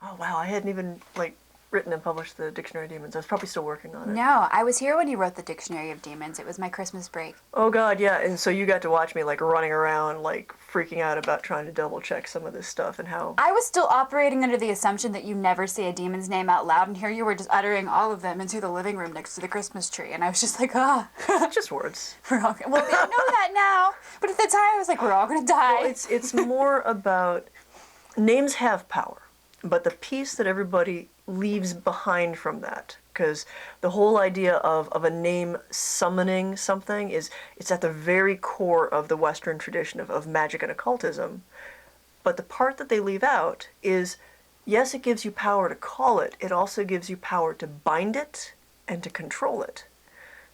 Oh, wow, I hadn't even, like, written and published the Dictionary of Demons. I was probably still working on it. No, I was here when you wrote the Dictionary of Demons. It was my Christmas break. Oh, God, yeah, and so you got to watch me, like, running around, like, freaking out about trying to double-check some of this stuff and how... I was still operating under the assumption that you never say a demon's name out loud, and here you were just uttering all of them into the living room next to the Christmas tree, and I was just like, ah. Just words. We're all gonna... Well, I know that now, but at the time I was like, we're all gonna die. Well, it's more about... Names have power, but the piece that everybody leaves behind from that, because the whole idea of a name summoning something it's at the very core of the Western tradition of magic and occultism. But the part that they leave out is, yes, it gives you power to call it, it also gives you power to bind it and to control it.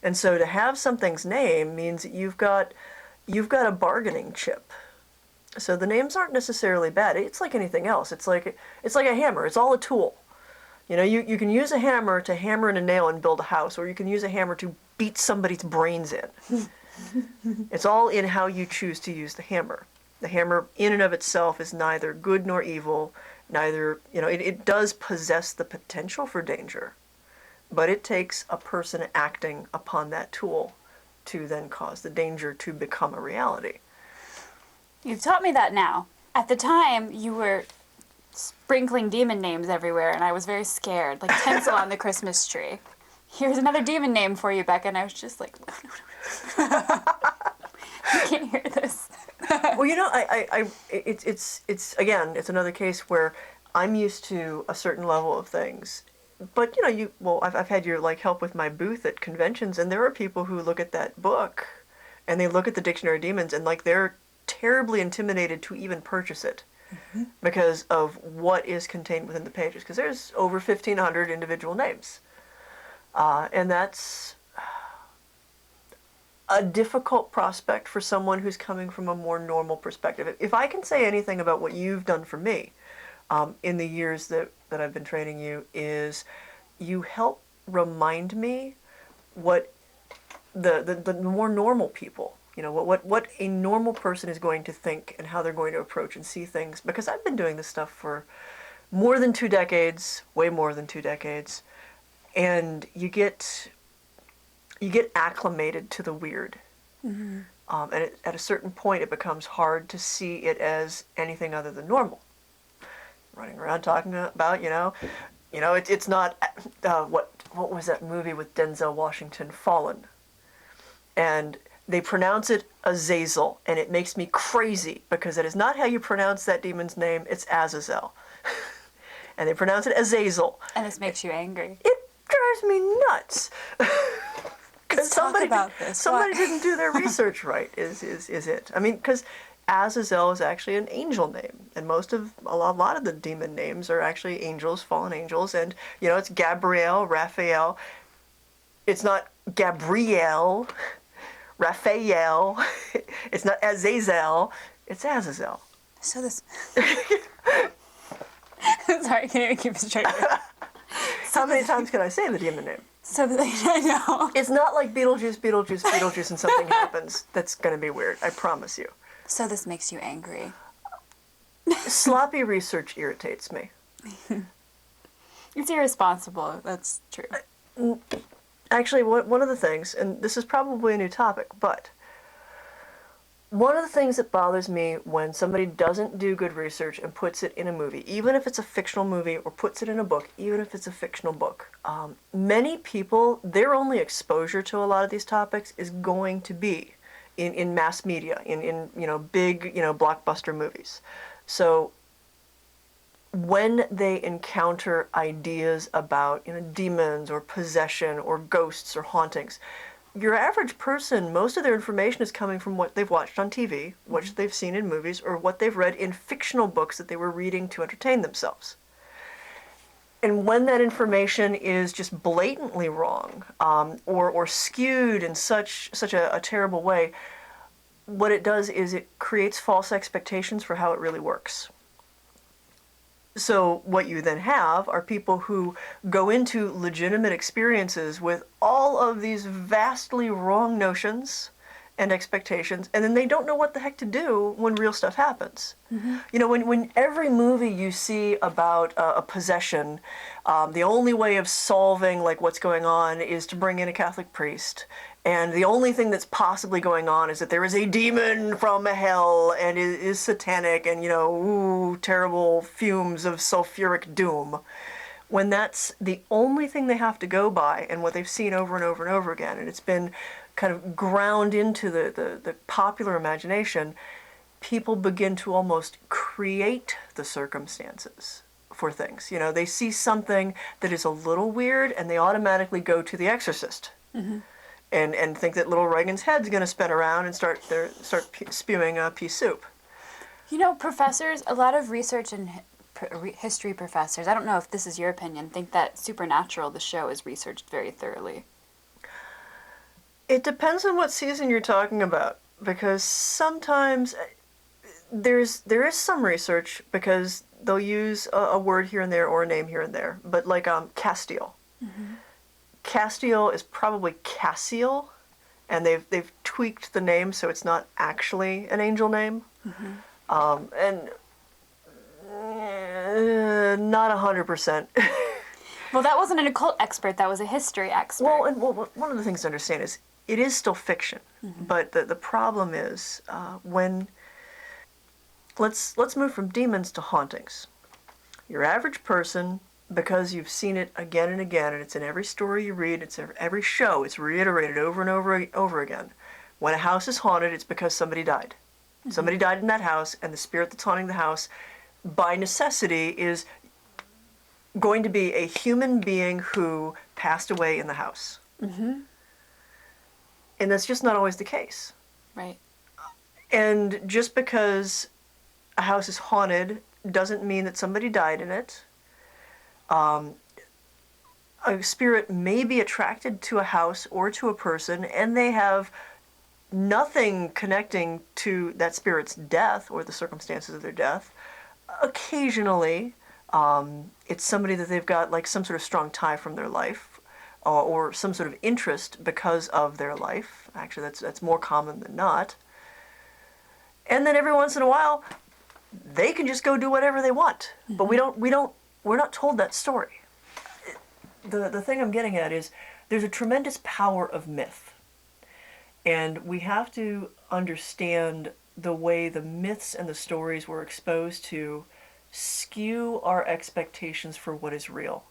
And so to have something's name means that you've got a bargaining chip. So the names aren't necessarily bad. It's like anything else. It's like a hammer. It's all a tool. You know, you can use a hammer to hammer in a nail and build a house, or you can use a hammer to beat somebody's brains in. It's all in how you choose to use the hammer. The hammer in and of itself is neither good nor evil, neither, you know, it does possess the potential for danger, but it takes a person acting upon that tool to then cause the danger to become a reality. You've taught me that now. At the time, you were sprinkling demon names everywhere, and I was very scared, like tinsel on the Christmas tree. Here's another demon name for you, Becca, and I was just like, no. I can't hear this. Well, you know, it's again, it's another case where I'm used to a certain level of things, but you know, I've had your like help with my booth at conventions, and there are people who look at that book, and they look at the Dictionary of Demons, and like they're terribly intimidated to even purchase it. Mm-hmm. Because of what is contained within the pages, because there's over 1,500 individual names, and that's a difficult prospect for someone who's coming from a more normal perspective. If I can say anything about what you've done for me in the years that I've been training you, is you help remind me what the more normal people, you know, what a normal person is going to think and how they're going to approach and see things. Because I've been doing this stuff for more than 2 decades, way more than 2 decades, and you get acclimated to the weird. Mm-hmm. And at a certain point, it becomes hard to see it as anything other than normal. Running around talking about, it's not what was that movie with Denzel Washington, Fallen, and they pronounce it Azazel, and it makes me crazy because that is not how you pronounce that demon's name. It's Azazel. And they pronounce it Azazel. And this makes you angry. It drives me nuts. Because somebody didn't do their research right, is it. I mean, because Azazel is actually an angel name, and a lot of the demon names are actually angels, fallen angels, and, you know, it's Gabriel, Raphael. It's not Gabriel, Raphael, it's not Azazel, it's Azazel. So this... Sorry, can you keep it straight? How many times can I say the demon name? So I know. It's not like Beetlejuice, and something happens that's going to be weird, I promise you. So this makes you angry. Sloppy research irritates me. It's irresponsible, that's true. Actually, one of the things, and this is probably a new topic, but one of the things that bothers me when somebody doesn't do good research and puts it in a movie, even if it's a fictional movie, or puts it in a book, even if it's a fictional book, many people, their only exposure to a lot of these topics is going to be in mass media, in big, blockbuster movies. So when they encounter ideas about, demons or possession or ghosts or hauntings, your average person, most of their information is coming from what they've watched on TV, what they've seen in movies, or what they've read in fictional books that they were reading to entertain themselves. And when that information is just blatantly wrong, or skewed in such a terrible way, what it does is it creates false expectations for how it really works. So what you then have are people who go into legitimate experiences with all of these vastly wrong notions and expectations, and then they don't know what the heck to do when real stuff happens. You know, when every movie you see about a possession, the only way of solving like what's going on is to bring in a Catholic priest, and the only thing that's possibly going on is that there is a demon from hell and is satanic, and you know, ooh, terrible fumes of sulfuric doom. When that's the only thing they have to go by, and what they've seen over and over and over again, and it's been kind of ground into the popular imagination, people begin to almost create the circumstances for things. You know, they see something that is a little weird, and they automatically go to The Exorcist, and think that little Reagan's head's going to spin around and start spewing pea soup. You know, professors, a lot of research and history professors, I don't know if this is your opinion, think that Supernatural, the show, is researched very thoroughly. It depends on what season you're talking about, because sometimes there is some research, because they'll use a word here and there or a name here and there. But like Castiel. Castiel is probably Cassiel, and they've tweaked the name so it's not actually an angel name. And not 100%. Well, that wasn't an occult expert, that was a history expert. Well, one of the things to understand is it is still fiction, but the problem is when let's move from demons to hauntings. Your average person, because you've seen it again and again, and it's in every story you read, it's in every show, it's reiterated over and over again. When a house is haunted, it's because somebody died. Somebody died in that house, and the spirit that's haunting the house, by necessity, is going to be a human being who passed away in the house. And that's just not always the case. Right. And just because a house is haunted doesn't mean that somebody died in it. A spirit may be attracted to a house or to a person, and they have nothing connecting to that spirit's death or the circumstances of their death. Occasionally, it's somebody that they've got like some sort of strong tie from their life, or some sort of interest because of their life. Actually, that's more common than not. And then every once in a while, they can just go do whatever they want. But we're not told that story. The thing I'm getting at is there's a tremendous power of myth. And we have to understand the way the myths and the stories we're exposed to skew our expectations for what is real.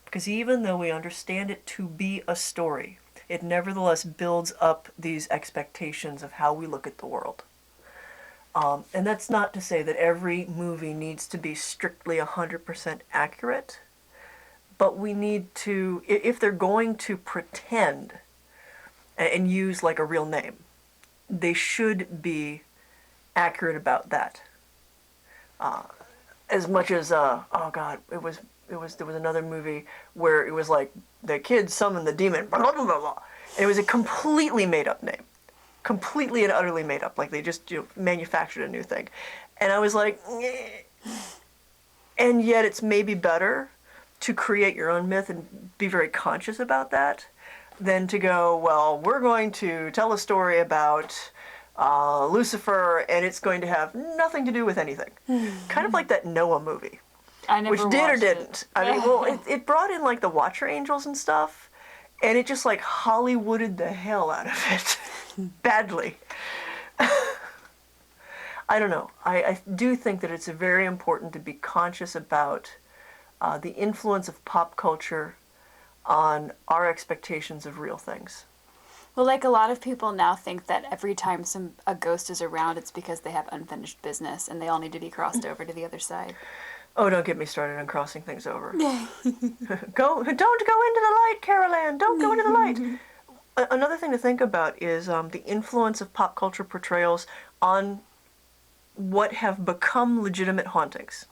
Because even though we understand it to be a story, it nevertheless builds up these expectations of how we look at the world. And that's not to say that every movie needs to be strictly 100% accurate, but we need to, if they're going to pretend and use like a real name, they should be accurate about that. As much as oh god, there was another movie where it was like the kid summoned the demon, blah blah blah blah, and it was a completely made up name, completely and utterly made up, like they just manufactured a new thing, and I was like, and yet it's maybe better to create your own myth and be very conscious about that than to go, well, we're going to tell a story about Lucifer, and it's going to have nothing to do with anything. Kind of like that Noah movie. I never which did or watched didn't. it. I mean, well, it brought in like the Watcher Angels and stuff, and it just like Hollywooded the hell out of it. Badly. I don't know. I do think that it's very important to be conscious about the influence of pop culture on our expectations of real things. Well, like a lot of people now think that every time a ghost is around, it's because they have unfinished business and they all need to be crossed over to the other side. Oh, don't get me started on crossing things over. Don't go into the light, Carol Ann. Don't go into the light. Another thing to think about is the influence of pop culture portrayals on what have become legitimate hauntings.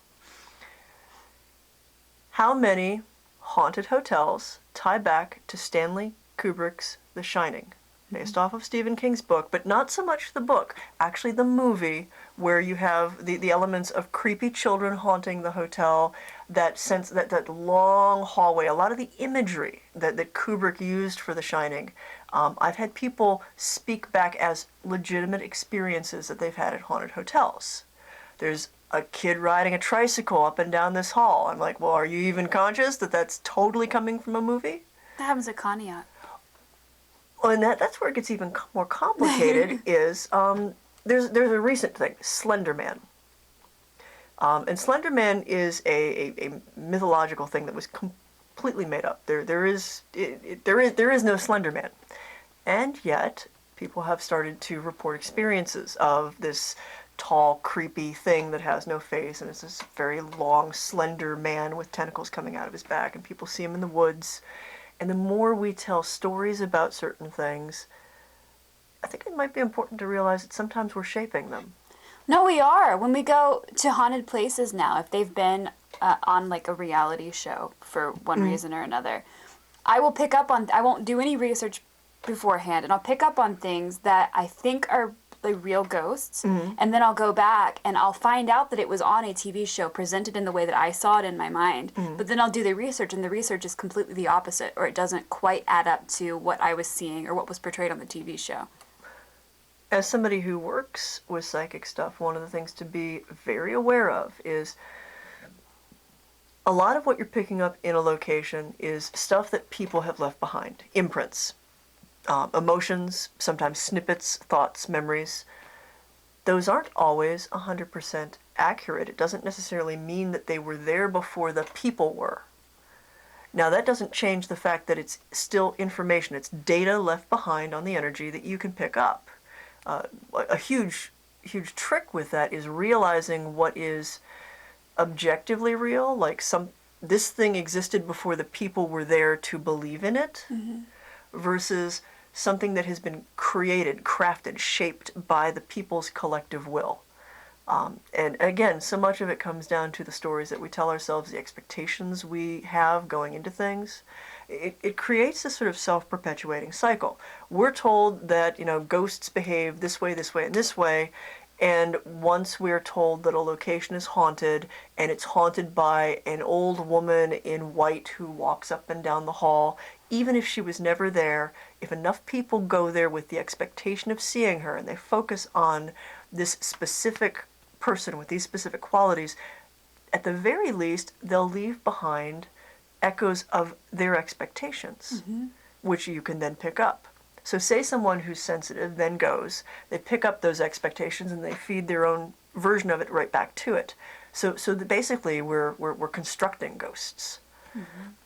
How many haunted hotels tie back to Stanley Kubrick's The Shining? based off of Stephen King's book, but not so much the book, actually the movie, where you have the elements of creepy children haunting the hotel, that sense, that long hallway, a lot of the imagery that Kubrick used for The Shining. I've had people speak back as legitimate experiences that they've had at haunted hotels. There's a kid riding a tricycle up and down this hall. I'm like, well, are you even conscious that that's totally coming from a movie? That happens at Conneaut. Well, and that's where it gets even more complicated. Is there's a recent thing, Slenderman, and Slenderman is a mythological thing that was completely made up. There is no Slenderman, and yet people have started to report experiences of this tall, creepy thing that has no face, and it's this very long, slender man with tentacles coming out of his back, and people see him in the woods. And the more we tell stories about certain things, I think it might be important to realize that sometimes we're shaping them. No, we are. When we go to haunted places now, if they've been on like a reality show for one reason or another, I will pick up on, I won't do any research beforehand, and I'll pick up on things that I think are like real ghosts, and then I'll go back and I'll find out that it was on a TV show presented in the way that I saw it in my mind, but then I'll do the research, and the research is completely the opposite, or it doesn't quite add up to what I was seeing or what was portrayed on the TV show. As somebody who works with psychic stuff, one of the things to be very aware of is a lot of what you're picking up in a location is stuff that people have left behind, imprints. Emotions, sometimes snippets, thoughts, memories. Those aren't always 100% accurate. It doesn't necessarily mean that they were there before the people were. Now, that doesn't change the fact that it's still information. It's data left behind on the energy that you can pick up. A huge trick with that is realizing what is objectively real, like this thing existed before the people were there to believe in it, versus something that has been created, crafted, shaped by the people's collective will. And again, so much of it comes down to the stories that we tell ourselves, the expectations we have going into things. It creates this sort of self-perpetuating cycle. We're told that, ghosts behave this way, and this way, and once we're told that a location is haunted, and it's haunted by an old woman in white who walks up and down the hall, even if she was never there, if enough people go there with the expectation of seeing her, and they focus on this specific person with these specific qualities, at the very least, they'll leave behind echoes of their expectations, which you can then pick up. So say someone who's sensitive then goes, they pick up those expectations and they feed their own version of it right back to it. So basically we're constructing ghosts.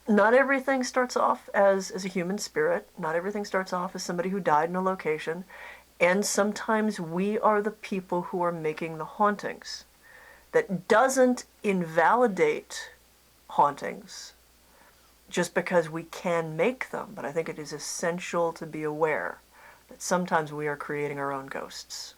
Not everything starts off as a human spirit. Not everything starts off as somebody who died in a location. And sometimes we are the people who are making the hauntings. That doesn't invalidate hauntings just because we can make them, but I think it is essential to be aware that sometimes we are creating our own ghosts.